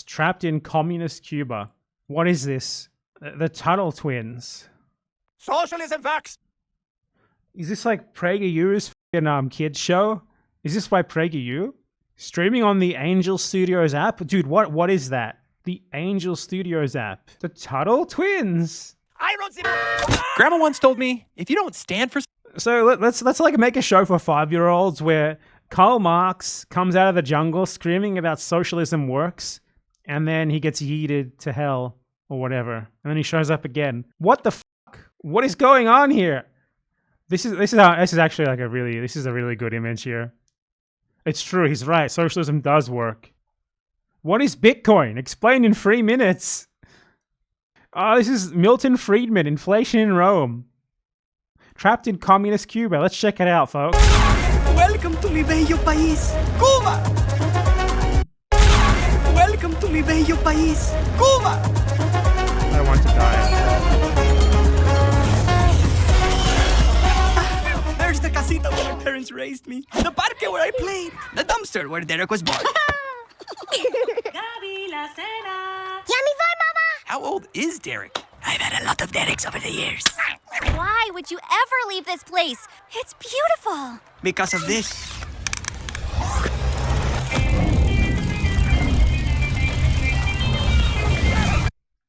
Trapped in communist Cuba. What is this? The Tuttle twins. Socialism facts! Is this like PragerU's kids show? Is this by PragerU? Streaming on the Angel Studios app? Dude, what is that? The Angel Studios app. The Tuttle twins. I wrote the... Grandma once told me, if you don't stand for... So let's like make a show for 5-year-olds where Karl Marx comes out of the jungle screaming about socialism works, and then he gets yeeted to hell or whatever, and then he shows up again. What the fuck? What is going on here? This is actually like a really good image here. It's true, he's right. Socialism does work. What is Bitcoin? Explained in 3 minutes. This is Milton Friedman, Inflation in Rome. Trapped in communist Cuba. Let's check it out, folks. Welcome to mi bello país, Cuba! Welcome to mi bello país, Cuba! I want to die. There's the casita where my parents raised me, the parque where I played, the dumpster where Derek was born. Yummy fun, Mama! How old is Derek? I've had a lot of Dereks over the years. Why would you ever leave this place? It's beautiful. Because of this.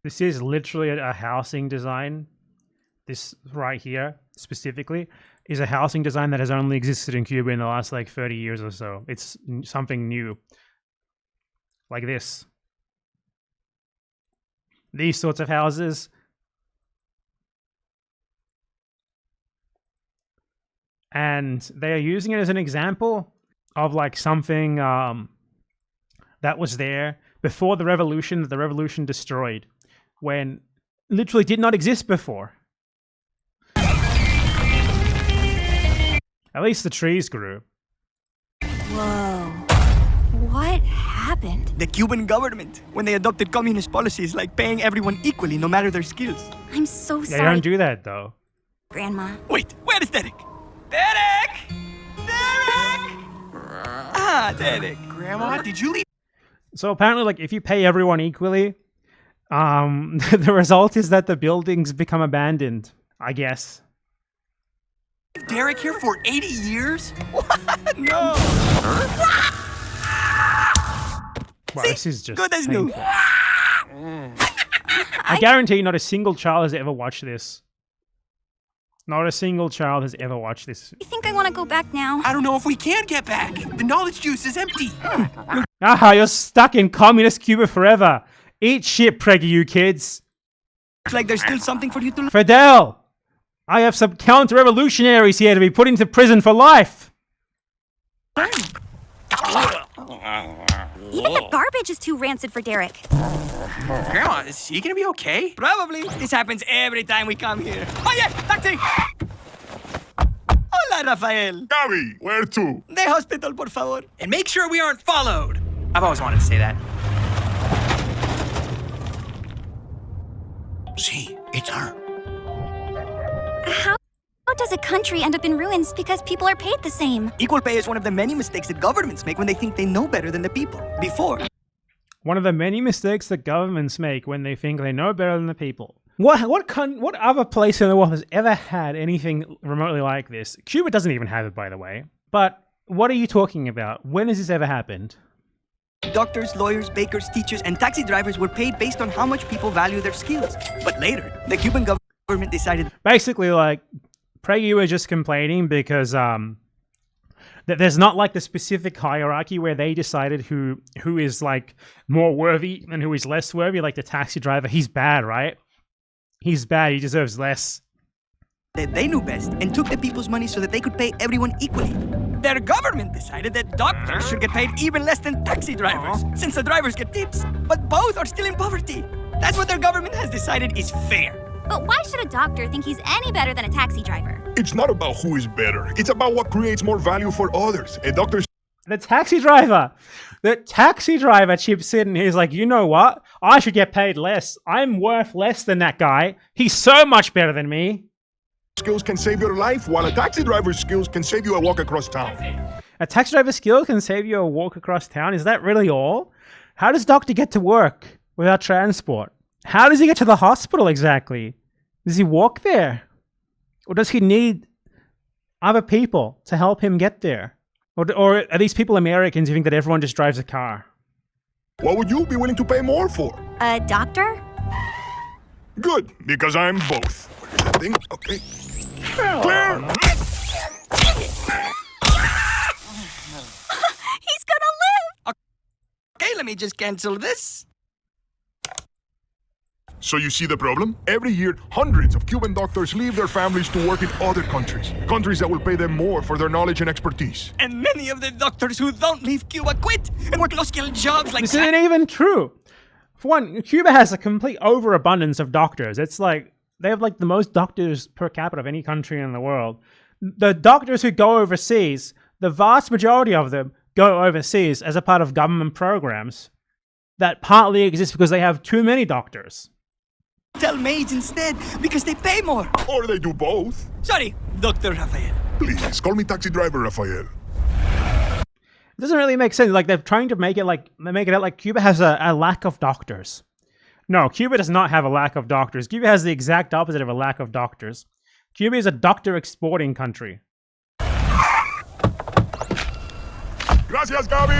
This is literally a housing design. This right here, specifically, is a housing design that has only existed in Cuba in the last like 30 years or so. It's something new. Like this. These sorts of houses. And they are using it as an example of like something that was there before the revolution, that the revolution destroyed, when literally did not exist before. At least the trees grew. Whoa. What happened? The Cuban government, when they adopted communist policies like paying everyone equally no matter their skills. I'm so They sorry, don't do that though. Grandma. Wait, where is Derek? Derek! Derek! Ah, Derek. Grandma, did you leave? So apparently, like, if you pay everyone equally, the result is that the buildings become abandoned, I guess. Derek here for 80 years? What? No! Wow, this is just Good as new. painful. I guarantee not a single child has ever watched this. Not a single child has ever watched this. You think I want to go back now? I don't know if we can get back. The knowledge juice is empty. Aha, you're stuck in communist Cuba forever. Eat shit, PragerU kids. It's like there's still something for you to learn. Fidel, I have some counter-revolutionaries here to be put into prison for life. Even the garbage is too rancid for Derek. Grandma, is he gonna be okay? Probably. This happens every time we come here. Oh yeah, taxi! Hola, Rafael. Gaby, where to? De hospital, por favor. And make sure we aren't followed. I've always wanted to say that. See, it's her. How does a country end up in ruins because people are paid the same? Equal pay is one of the many mistakes that governments make when they think they know better than the people. Before. One of the many mistakes that governments make when they think they know better than the people. What other place in the world has ever had anything remotely like this? Cuba doesn't even have it, by the way. But what are you talking about? When has this ever happened? Doctors, lawyers, bakers, teachers, and taxi drivers were paid based on how much people value their skills. But later, the Cuban government decided... Basically, like, PragerU is just complaining because that there's not like the specific hierarchy where they decided who is like more worthy and who is less worthy. Like the taxi driver, he's bad, right? He's bad. He deserves less. That they knew best and took the people's money so that they could pay everyone equally. Their government decided that doctors should get paid even less than taxi drivers, since the drivers get tips, but both are still in poverty. That's what their government has decided is fair. But why should a doctor think he's any better than a taxi driver? It's not about who is better. It's about what creates more value for others. A doctor... The taxi driver chips in and he's like, you know what? I should get paid less. I'm worth less than that guy. He's so much better than me. skills can save your life, while a taxi driver's skills can save you a walk across town. A taxi driver's skill can save you a walk across town? Is that really all? How does Doctor get to work without transport? How does he get to the hospital exactly? Does he walk there? Or does he need other people to help him get there? Or are these people Americans who think that everyone just drives a car? What would you be willing to pay more for? A doctor? Good, because I'm both. Where's that thing? Okay. Clear! He's gonna live! Okay, let me just cancel this. So you see the problem? Every year, hundreds of Cuban doctors leave their families to work in other countries. Countries that will pay them more for their knowledge and expertise. And many of the doctors who don't leave Cuba quit and work low-skilled jobs like This isn't even true. For one, Cuba has a complete overabundance of doctors. It's like, they have like the most doctors per capita of any country in the world. The doctors who go overseas, the vast majority of them go overseas as a part of government programs that partly exist because they have too many doctors. tell maids instead because they pay more. Or they do both. Sorry, Dr. Rafael. Please, call me taxi driver Rafael. It doesn't really make sense. Like, they're trying to make it like, they make it out like Cuba has a lack of doctors. No, Cuba does not have a lack of doctors. Cuba has the exact opposite of a lack of doctors. Cuba is a doctor exporting country. Gracias, Gabi!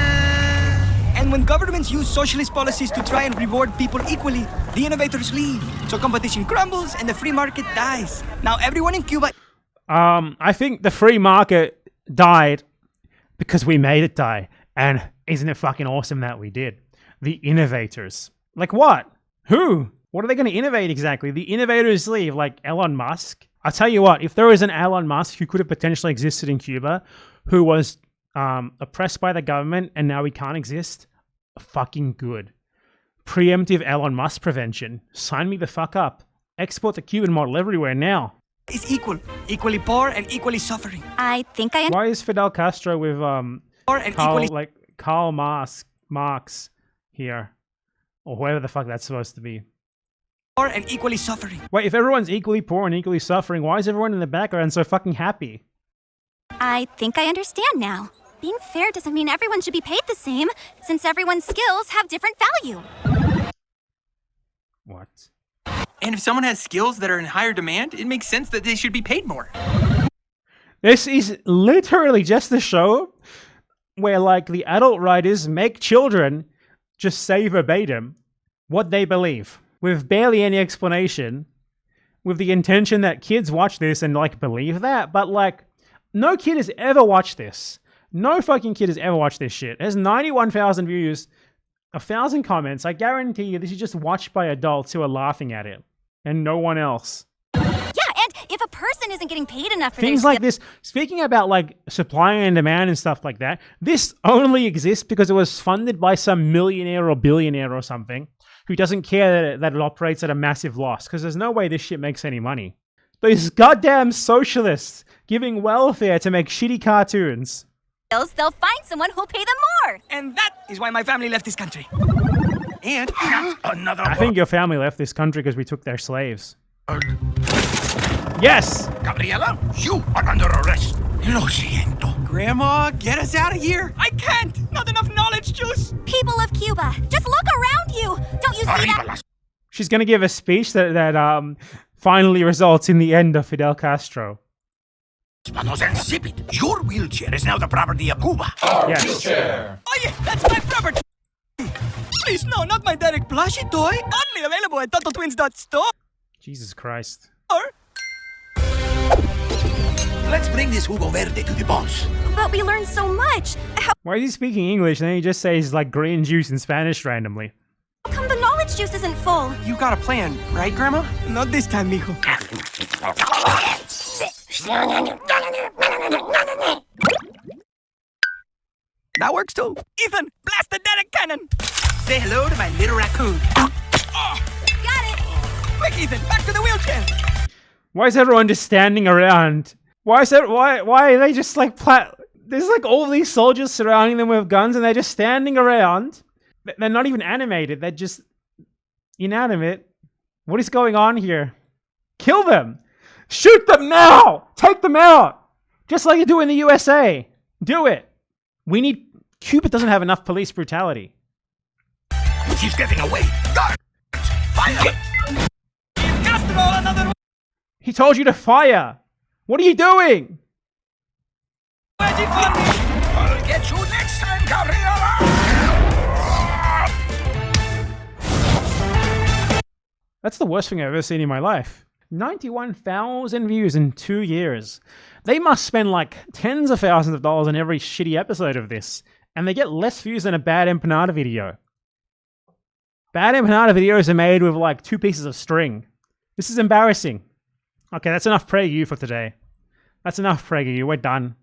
And when governments use socialist policies to try and reward people equally, the innovators leave. So competition crumbles and the free market dies. Now everyone in Cuba... I think the free market died because we made it die. And isn't it fucking awesome that we did? The innovators. Like what? Who? What are they going to innovate exactly? The innovators leave, like Elon Musk. I'll tell you what, if there was an Elon Musk who could have potentially existed in Cuba, who was oppressed by the government and now he can't exist, fucking good. Preemptive Elon Musk prevention. Sign me the fuck up. Export the Cuban model everywhere now. is equal. Equally poor and equally suffering. I think I Why is Fidel Castro with Poor and Karl Marx here? Or whoever the fuck that's supposed to be. poor and equally suffering. Wait, if everyone's equally poor and equally suffering, why is everyone in the background so fucking happy? I think I understand now. Being fair doesn't mean everyone should be paid the same, since everyone's skills have different value. What? And if someone has skills that are in higher demand, it makes sense that they should be paid more. This is literally just a show where, like, the adult writers make children just say verbatim what they believe, with barely any explanation, with the intention that kids watch this and, like, believe that, but, like, no kid has ever watched this. No fucking kid has ever watched this shit. It has 91,000 views, 1,000 comments. I guarantee you this is just watched by adults who are laughing at it, and no one else. Yeah, and if a person isn't getting paid enough for Things their like this, speaking about like supply and demand and stuff like that, this only exists because it was funded by some millionaire or billionaire or something who doesn't care that it operates at a massive loss, because there's no way this shit makes any money. These goddamn socialists giving welfare to make shitty cartoons. skills, they'll find someone who'll pay them more. And that is why my family left this country. And Another I think your family left this country because we took their slaves. Yes! Gabriela, you are under arrest. Lo siento. Grandma, get us out of here. I can't! Not enough knowledge juice! People of Cuba, just look around you. Don't you see Arriba that? las She's gonna give a speech that finally results in the end of Fidel Castro. manos insipid. Your wheelchair is now the property of Cuba. Yes. Oh yeah, that's my property! Please, no, not my Derek plushie toy. Only available at TuttleTwins.store. Jesus Christ. Let's bring this Hugo Verde to the boss. But we learned so much. How Why is he speaking English and then he just says like green juice in Spanish randomly? come the knowledge juice isn't full? You got a plan, right, Grandma? Not this time, mijo. That works too. Ethan, blast the Derek cannon! Say hello to my little raccoon. Got it. Quick, Ethan, back to the wheelchair! Why is everyone just standing around? Why are they just like there's like all these soldiers surrounding them with guns and they're just standing around. They're not even animated, they're just inanimate. What is going on here? Kill them! Shoot them now! Take them out! Just like you do in the USA. Do it. Cuba doesn't have enough police brutality. He's getting away. Guards! Fire! You've got to roll another He told you to fire. What are you doing? wedgie for me. I'll get you next time, Gabriella. That's the worst thing I've ever seen in my life. 91,000 views in 2 years. They must spend like tens of thousands of dollars on every shitty episode of this, and they get less views than a bad empanada video. Bad empanada videos are made with like 2 pieces of string. This is embarrassing. Okay, that's enough PragerU for today. That's enough PragerU. We're done.